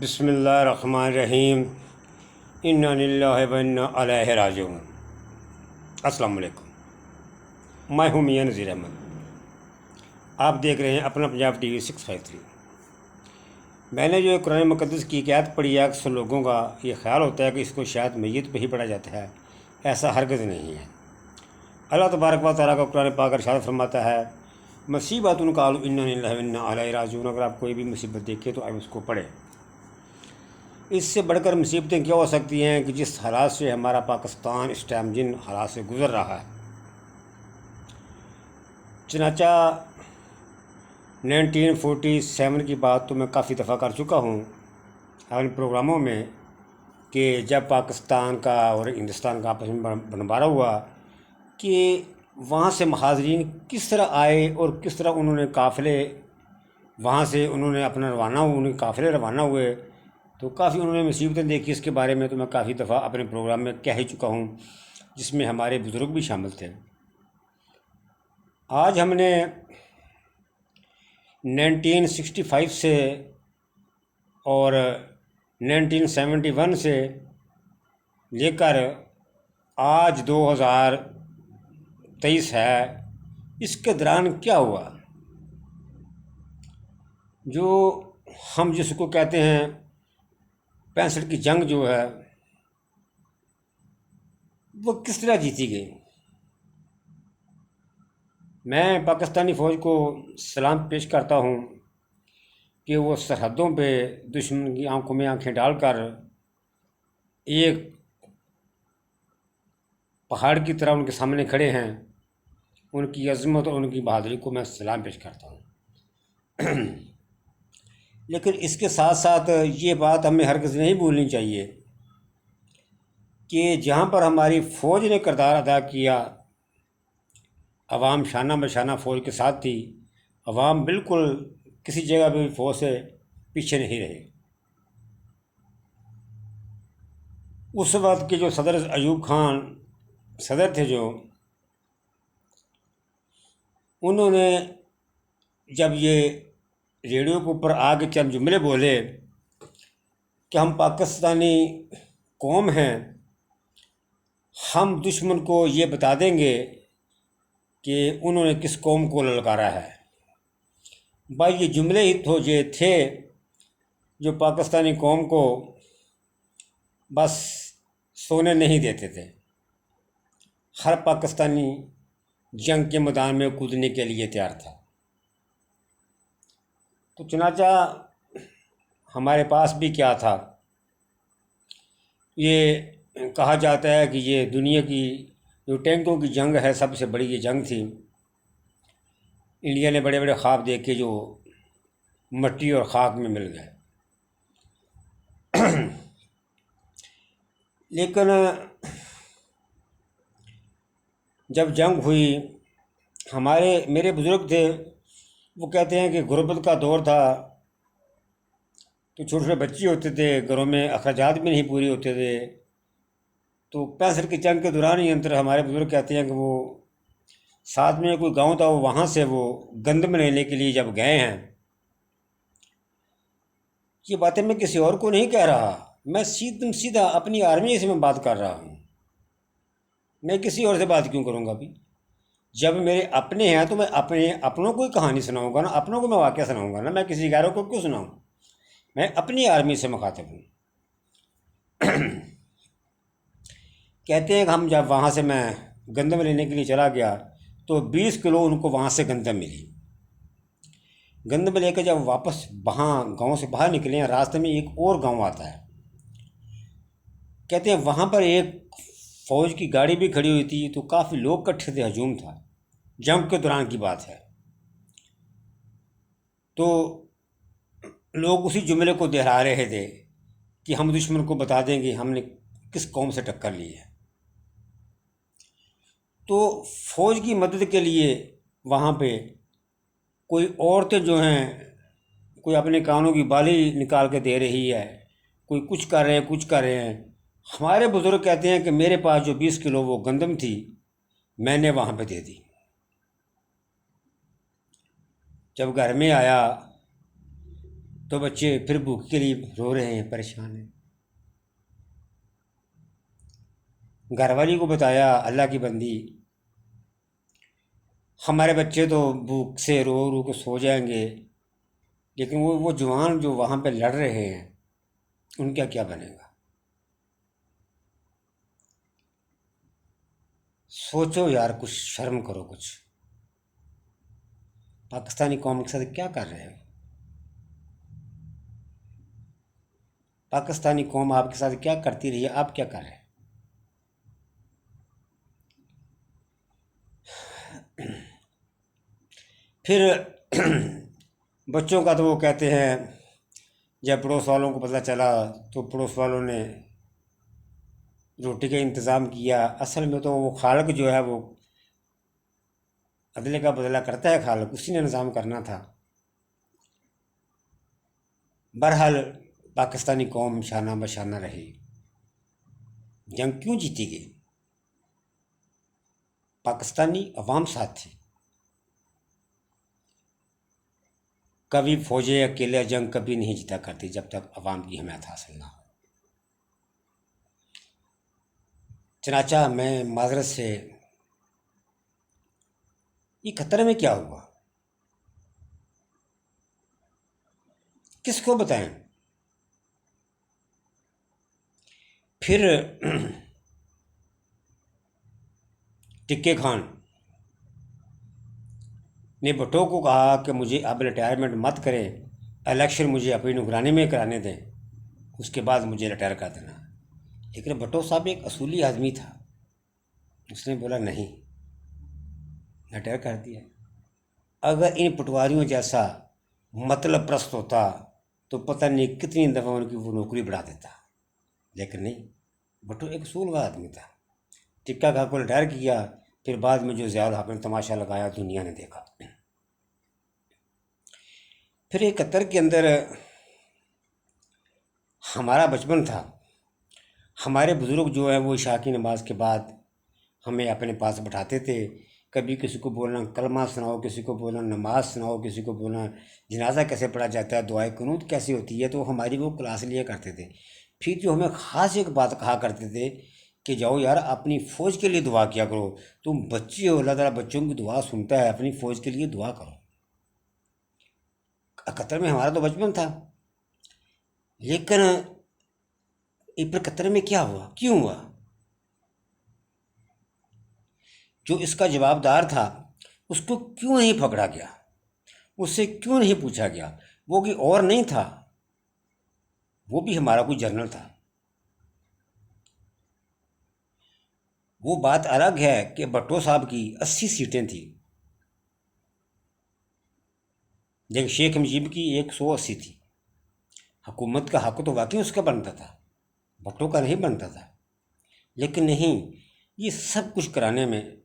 बिस्मिल्लाहिर्रहमानिर्रहीम। इन्ना लिल्लाहि व इन्ना इलैहि राजिऊन। अस्सलाम वालेकुम। मैं हूँ मियां नज़ीर अहमद। आप देख रहे हैं अपना पंजाब टीवी 653। मैंने जो कुरान मुक़द्दस की एक आयत पढ़ी है, अक्सर लोगों का ये ख्याल होता है कि इसको शायद मैयत पे ही पढ़ा जाता है। ऐसा हरगिज़ नहीं है। अल्लाह तबारक व तआला का कुरान पाक इरशाद फरमाता है, मुसीबतुन क़ालू इन्ना लिल्लाहि व इन्ना इलैहि राजिऊन। अगर आप कोई भी मुसीबत देखें तो आप उसको पढ़ें। इससे बढ़कर मुसीबतें क्या हो सकती हैं कि जिस हालात से हमारा पाकिस्तान इस टाइम जिन हालात से गुज़र रहा है। चनाचा 1947 की बात तो मैं काफ़ी दफ़ा कर चुका हूँ अपने प्रोग्रामों में कि जब पाकिस्तान का और हिंदुस्तान का आपस में बंटवारा हुआ कि वहाँ से महाजरीन किस तरह आए और किस तरह उन्होंने काफ़िले वहाँ से उन्होंने अपना उन्हें काफ़िले रवाना हुए, तो काफ़ी उन्होंने मुसीबतें देखी। इसके बारे में तो मैं काफ़ी दफ़ा अपने प्रोग्राम में कह ही चुका हूँ, जिसमें हमारे बुज़ुर्ग भी शामिल थे। आज हमने 1965 से और 1971 से लेकर आज 2023 है, इसके दौरान क्या हुआ, जो हम जिसको कहते हैं 65 की जंग जो है वो किस तरह जीती गई। मैं पाकिस्तानी फ़ौज को सलाम पेश करता हूँ कि वो सरहदों पे दुश्मन की आंखों में आंखें डालकर एक पहाड़ की तरह उनके सामने खड़े हैं। उनकी अज़मत और उनकी बहादुरी को मैं सलाम पेश करता हूँ। लेकिन इसके साथ साथ ये बात हमें हरगिज़ नहीं भूलनी चाहिए कि जहाँ पर हमारी फ़ौज ने किरदार अदा किया, अवाम शाना बशाना फ़ौज के साथ थी। अवाम बिल्कुल किसी जगह भी फ़ौज से पीछे नहीं रहे। उस वक्त के जो सदर अयूब खान सदर थे, जो उन्होंने जब ये रेडियो के ऊपर आके चंद जुमले बोले कि हम पाकिस्तानी कौम हैं, हम दुश्मन को ये बता देंगे कि उन्होंने किस कौम को ललकारा है। भाई ये जुमले ही तो ये थे जो पाकिस्तानी कौम को बस सोने नहीं देते थे। हर पाकिस्तानी जंग के मैदान में कूदने के लिए तैयार था। तो चुनाचा हमारे पास भी क्या था, ये कहा जाता है कि ये दुनिया की जो टैंकों की जंग है सबसे बड़ी ये जंग थी। इंडिया ने बड़े बड़े ख्वाब देखे जो मट्टी और ख़ाक में मिल गए। लेकिन जब जंग हुई, मेरे बुज़ुर्ग थे, वो कहते हैं कि गुर्बत का दौर था, तो छोटे छोटे बच्चे होते थे, घरों में अखराजात भी नहीं पूरे होते थे। तो 65 की जंग के दौरान ही अंतर हमारे बुज़ुर्ग कहते हैं कि वो साथ में कोई गांव था, वो वहाँ से वो गंदम लेने के लिए जब गए हैं। ये बातें मैं किसी और को नहीं कह रहा, मैं सीधा अपनी आर्मी से मैं बात कर रहा हूँ। मैं किसी और से बात क्यों करूँगा अभी? जब मेरे अपने हैं तो मैं अपनों को ही कहानी सुनाऊँगा ना, अपनों को मैं वाक़या सुनाऊँगा ना, मैं किसी गैरों को क्यों सुनाऊँ? मैं अपनी आर्मी से मुखातिब हूँ। कहते हैं कि हम जब वहाँ से मैं गंदम लेने के लिए चला गया तो 20 किलो उनको वहाँ से गंदम मिली। गंदम लेकर जब वापस वहाँ गांव से बाहर निकले हैं, रास्ते में एक और गांव आता है। कहते हैं वहाँ पर एक फ़ौज की गाड़ी भी खड़ी हुई थी, तो काफ़ी लोग इकट्ठे थे, हजूम था, जंग के दौरान की बात है। तो लोग उसी जुमले को दोहरा रहे थे कि हम दुश्मन को बता देंगे हमने किस कौम से टक्कर ली है। तो फ़ौज की मदद के लिए वहाँ पे कोई औरतें जो हैं, कोई अपने कानों की बाली निकाल के दे रही है, कोई कुछ कर रहे हैं, कुछ कर रहे हैं। हमारे बुज़ुर्ग कहते हैं कि मेरे पास जो 20 किलो वो गंदम थी, मैंने वहाँ पे दे दी। जब घर में आया तो बच्चे फिर भूख के लिए रो रहे हैं, परेशान हैं। घरवाली को बताया, अल्लाह की बंदी, हमारे बच्चे तो भूख से रो रो के सो जाएंगे, लेकिन वो जवान जो वहाँ पे लड़ रहे हैं उनका क्या बनेगा। सोचो यार, कुछ शर्म करो कुछ। पाकिस्तानी कौम के साथ क्या कर रहे हो। पाकिस्तानी कौम आपके साथ क्या करती रही है, आप क्या कर रहे हैं। फिर बच्चों का तो वो कहते हैं, जब पड़ोस वालों को पता चला तो पड़ोस वालों ने रोटी का इंतज़ाम किया। असल में तो वो खालक जो है वो अदले का बदला करता है, खालक उसी ने निज़ाम करना था। बहरहाल पाकिस्तानी कौम शाना बशाना रही। जंग क्यों जीती गई? पाकिस्तानी अवाम साथ थी। कभी फौजें अकेले जंग कभी नहीं जीता करती जब तक अवाम की हमायत हासिल ना हो। चनाचा मैं माजरत से, ये खतरे में क्या हुआ, किसको बताएं। फिर टिक्के खान ने भुट्टो को कहा कि मुझे अब रिटायरमेंट मत करें, इलेक्शन मुझे अपनी निगरानी में कराने दें, उसके बाद मुझे रिटायर कर देना। लेकिन भुट्टो साहब एक असूली आदमी था, उसने बोला नहीं, रिटायर कर दिया। अगर इन पटवारियों जैसा मतलब प्रस्त होता तो पता नहीं कितनी दफ़ा उनकी वो नौकरी बढ़ा देता, लेकिन नहीं, भुट्टो एक असूल का आदमी था। टिक्का खा को रिटायर किया, फिर बाद में जो ज़ियाउल हक ने तमाशा लगाया दुनिया ने देखा। फिर 71 के अंदर हमारा बचपन था। हमारे बुज़ुर्ग जो है वो इशा की नमाज के बाद हमें अपने पास बैठाते थे। कभी किसी को बोलना कलमा सुनाओ, किसी को बोलना नमाज सुनाओ, किसी को बोलना जनाजा कैसे पढ़ा जाता है, दुआए कुनूत कैसी होती है, तो हमारी वो क्लास लिया करते थे। फिर जो हमें ख़ास एक बात कहा करते थे कि जाओ यार अपनी फ़ौज के लिए दुआ किया करो, तुम बच्चे हो, अल्लाह ताला बच्चों की दुआ सुनता है, अपनी फ़ौज के लिए दुआ करो। 71 में हमारा तो बचपन था, लेकिन अप्रैल 71 में क्या हुआ, क्यों हुआ? जो इसका जवाबदार था उसको क्यों नहीं पकड़ा गया, उससे क्यों नहीं पूछा गया? वो कि और नहीं था, वो भी हमारा कोई जर्नल था। वो बात अलग है कि भट्टो साहब की 80 सीटें थी, लेकिन शेख मुजीब की 180 थी। हुकूमत का हक तो वाकई उसका बनता था, भट्टो का नहीं बनता था। लेकिन नहीं, ये सब कुछ कराने में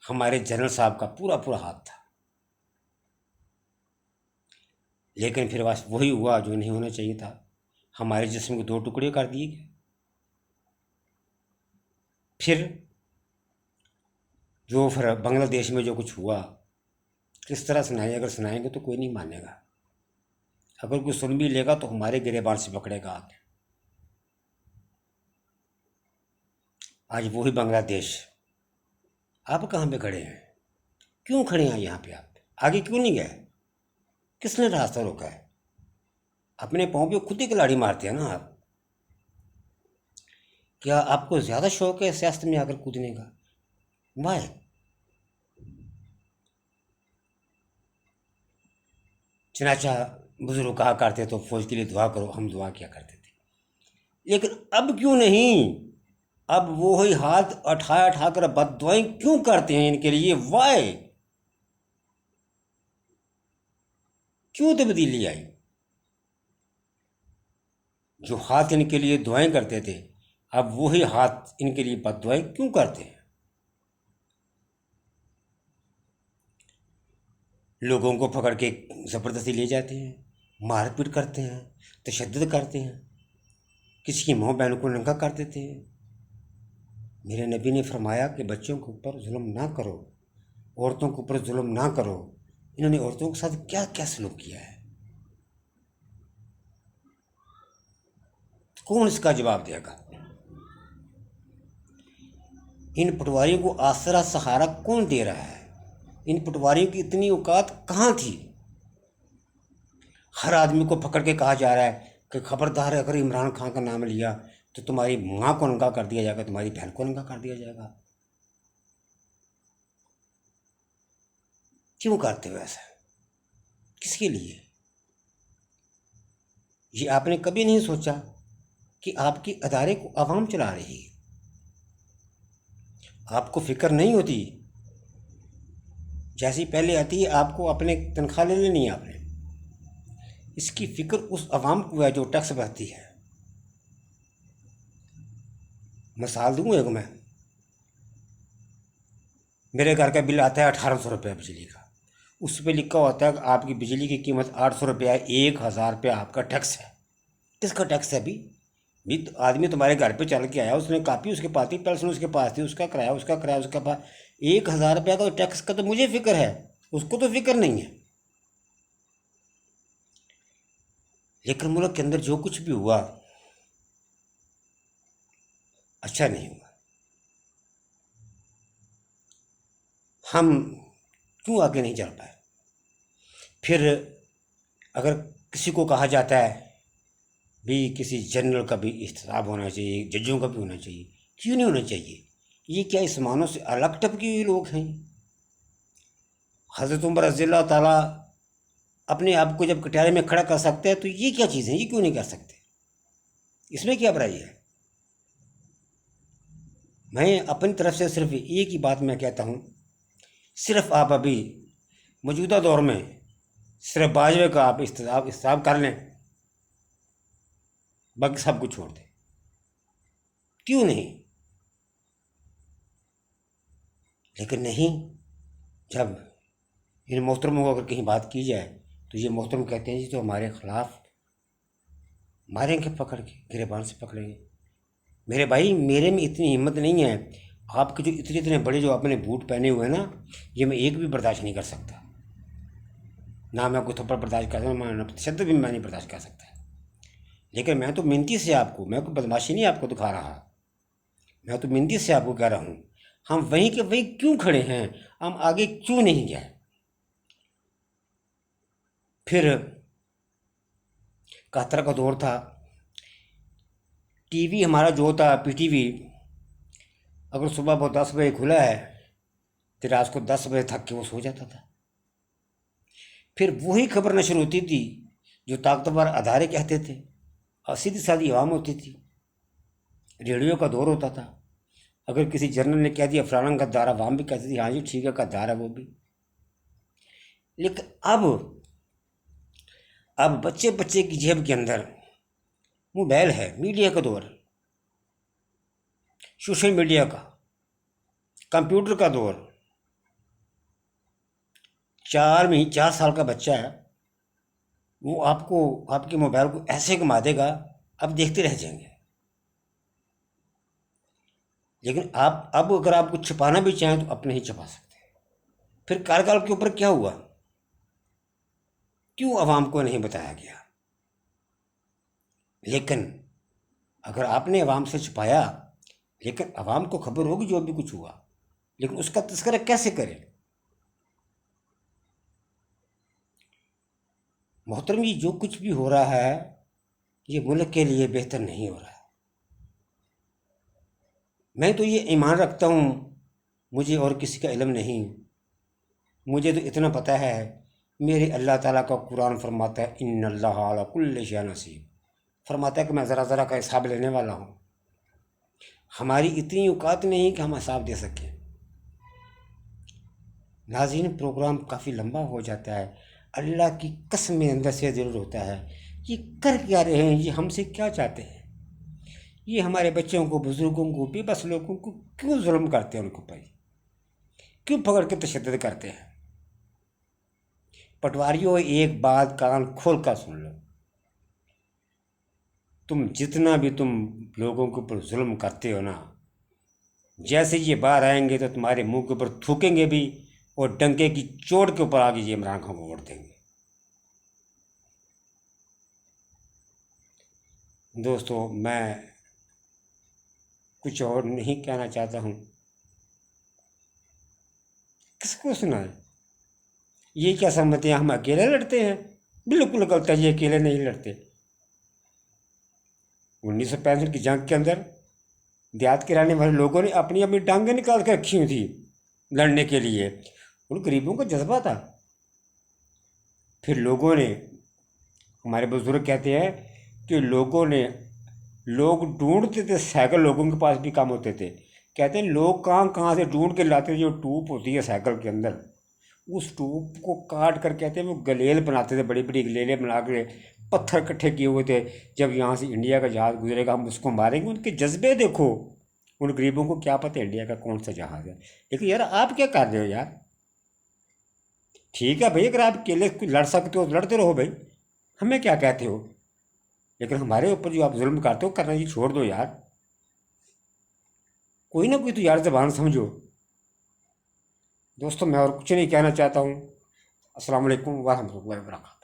हमारे जनरल साहब का पूरा पूरा हाथ था। लेकिन फिर बस वही हुआ जो नहीं होना चाहिए था, हमारे जिस्म को 2 टुकड़े कर दिए गए। फिर जो फिर बांग्लादेश में जो कुछ हुआ, किस तरह सुनाए, अगर सुनाएंगे तो कोई नहीं मानेगा, अगर कोई सुन भी लेगा तो हमारे गिरेबान से पकड़ेगा आगे। आज वही बांग्लादेश, आप कहाँ पे खड़े हैं, क्यों खड़े हैं यहाँ पे, आप आगे क्यों नहीं गए, किसने रास्ता रोका है? अपने पाँव पे खुद ही कलाड़ी मारते हैं ना आप। क्या आपको ज़्यादा शौक है सियासत में आकर कूदने का? वाह। चनाचा बुजुर्ग कहा करते तो फौज के लिए दुआ करो, हम दुआ किया करते थे। लेकिन अब क्यों नहीं? अब वो ही हाथ उठा कर बददुआएं क्यों करते हैं इनके लिए? वाय, क्यों तब्दीली आई? जो हाथ इनके लिए दुआएं करते थे, अब वही हाथ इनके लिए बददुआएं क्यों करते हैं? लोगों को पकड़ के ज़बरदस्ती ले जाते हैं, मारपीट करते हैं, तशद्दुद करते हैं, किसी की माँ बहन को नंगा कर देते हैं। मेरे नबी ने फरमाया कि बच्चों के ऊपर जुल्म ना करो, औरतों के ऊपर जुल्म ना करो। इन्होंने औरतों के साथ क्या क्या सलूक किया है। कौन इसका जवाब देगा? इन पटवारियों को आसरा सहारा कौन दे रहा है? इन पटवारियों की इतनी औकात कहाँ थी? हर आदमी को पकड़ के कहा जा रहा है कि खबरदार, अगर इमरान खान का नाम लिया तो तुम्हारी माँ को नंगा कर दिया जाएगा, तुम्हारी बहन को नंगा कर दिया जाएगा। क्यों करते हो ऐसा? किसके लिए? ये आपने कभी नहीं सोचा कि आपकी अदारे को आवाम चला रही है? आपको फिक्र नहीं होती? जैसी पहले आती है आपको अपने तनख्वाह ले लेनी है आपने। इसकी फिक्र उस आवाम को है जो टैक्स भरती है। मिसाल दूँ एक मैं, मेरे घर का बिल आता है 1800 रुपये बिजली का। उस पर लिखा होता है कि आपकी बिजली की कीमत 800 रुपया है, 1000 रुपया आपका टैक्स है। किसका टैक्स है अभी? भी तो आदमी तुम्हारे घर पे चल के आया, उसने कापी उसके पास थी, पेंसिल उसके पास थी, उसका किराया उसका पास। 1000 रुपया का टैक्स का तो मुझे फिक्र है, उसको तो फिक्र नहीं है। लेकिन मुल्क के अंदर जो कुछ भी हुआ अच्छा नहीं हुआ। हम क्यों आगे नहीं चल पाए? फिर अगर किसी को कहा जाता है भी किसी जनरल का भी इस्तेमाल होना चाहिए, जजों का भी होना चाहिए, क्यों नहीं होना चाहिए? ये क्या इस मानव से अलग टपके हुए लोग हैं? हज़रत उमर रज़ियल्लाहु ताला अपने आप को जब कटारे में खड़ा कर सकते हैं तो ये क्या चीज़ है, ये क्यों नहीं कर सकते? इसमें क्या बुराई है? मैं अपनी तरफ से सिर्फ एक ही बात मैं कहता हूँ, सिर्फ आप अभी मौजूदा दौर में सिर्फ बाजवे का आप इस्तेमाल कर लें, बाकी सब कुछ छोड़ दें। क्यों नहीं? लेकिन नहीं, जब इन मोहतरमों को अगर कहीं बात की जाए तो ये मोहतरम कहते हैं जी तो हमारे ख़िलाफ़ मारेंगे, पकड़ के गिरबान से पकड़ेंगे। मेरे भाई, मेरे में इतनी हिम्मत नहीं है। आपके जो इतने इतने बड़े जो आपने बूट पहने हुए हैं ना, ये मैं एक भी बर्दाश्त नहीं कर सकता। ना मैं कोई थप्पड़ बर्दाश्त कर सकता, ना तशद्दुद भी मैं नहीं बर्दाश्त कर सकता। लेकिन मैं तो मिन्नती से आपको, मैं कोई बदमाशी नहीं आपको दिखा रहा, मैं तो मिन्नती से आपको कह रहा हूँ, हम वहीं के वहीं क्यों खड़े हैं? हम आगे क्यों नहीं गए? फिर कहतर का दौर था, टीवी हमारा जो था पीटीवी, अगर सुबह वो 10 बजे खुला है तो रात को 10 बजे थक के वो सो जाता था। फिर वही खबर नशर होती थी जो ताकतवर अदारे कहते थे और सीधी सादी आवाम होती थी। रेडियो का दौर होता था, अगर किसी जर्नल ने कह दिया फलाना गद्दार, आवाम भी कहती थी हाँ जी ठीक है गद्दार है वो भी। लेकिन अब बच्चे बच्चे की जेब के अंदर मोबाइल है, मीडिया का दौर, सोशल मीडिया का, कंप्यूटर का दौर। 4 साल का बच्चा है, वो आपको आपके मोबाइल को ऐसे घुमा देगा, आप देखते रह जाएंगे। लेकिन आप अब अगर आप कुछ छुपाना भी चाहें तो अपने ही छुपा सकते हैं। फिर कार्यकाल के ऊपर क्या हुआ? क्यों आवाम को नहीं बताया गया? लेकिन अगर आपने आवाम से छुपाया, लेकिन आवाम को खबर होगी जो भी कुछ हुआ, लेकिन उसका तस्करा कैसे करें? मोहतरम, ये जो कुछ भी हो रहा है ये मुल्क के लिए बेहतर नहीं हो रहा है। मैं तो ये ईमान रखता हूँ, मुझे और किसी का इल्म नहीं, मुझे तो इतना पता है, मेरे अल्लाह ताला का कुरान फरमाता है इन्नल्लाह अला कुल्लि शैइन हसीब, फरमाता है कि मैं ज़रा ज़रा का हिसाब लेने वाला हूँ। हमारी इतनी औकात नहीं कि हम हिसाब दे सकें। नाज़रीन, प्रोग्राम काफ़ी लंबा हो जाता है। अल्लाह की कसम में अंदर से ज़रूर होता है ये कर क्या रहे हैं, ये हमसे क्या चाहते हैं? ये हमारे बच्चों को, बुज़ुर्गों को, बेबस लोगों को क्यों जुल्म करते हैं? उनको भाई क्यों पकड़ के तशद्दुद करते हैं? पटवारियों, एक बात कान खोल कर सुन लो, तुम जितना भी तुम लोगों के ऊपर जुल्म करते हो ना, जैसे ये बाहर आएंगे तो तुम्हारे मुंह के ऊपर थूकेंगे भी और डंके की चोट के ऊपर आगे ये इमरान खान को वोट देंगे। दोस्तों, मैं कुछ और नहीं कहना चाहता हूँ। किसको सुनाएं? ये क्या समझते हैं हम अकेले लड़ते हैं? बिल्कुल गलत है, ये अकेले नहीं लड़ते। 1965 की जंग के अंदर देहात के रहने वाले लोगों ने अपनी अपनी टांगें निकाल के रखी हुई थी लड़ने के लिए। उन गरीबों का जज्बा था। फिर लोगों ने, हमारे बुजुर्ग कहते हैं कि लोग ढूंढते थे साइकिल, लोगों के पास भी कम होते थे। कहते हैं लोग कहाँ कहाँ से ढूंढ के लाते थे, जो टूप होती है साइकिल के अंदर, उस टूप को काट कर, कहते हैं वो गलेल बनाते थे, बड़ी बड़ी गलेलें बना के पत्थर इकट्ठे किए हुए थे। जब यहाँ से इंडिया का जहाज़ गुजरेगा हम उसको मारेंगे। उनके जज्बे देखो। उन गरीबों को क्या पता इंडिया का कौन सा जहाज़ है। लेकिन यार आप क्या कर रहे हो यार? ठीक है भाई, अगर आप अकेले लड़ सकते हो तो लड़ते रहो भाई, हमें क्या कहते हो। लेकिन हमारे ऊपर जो आप जुल्म करते हो, करना ये छोड़ दो यार। कोई ना कोई तो यार ज़बान समझो। दोस्तों, मैं और कुछ नहीं कहना चाहता हूँ। अस्सलाम वालेकुम वरहमतुल्लाहि वबरकातुहू।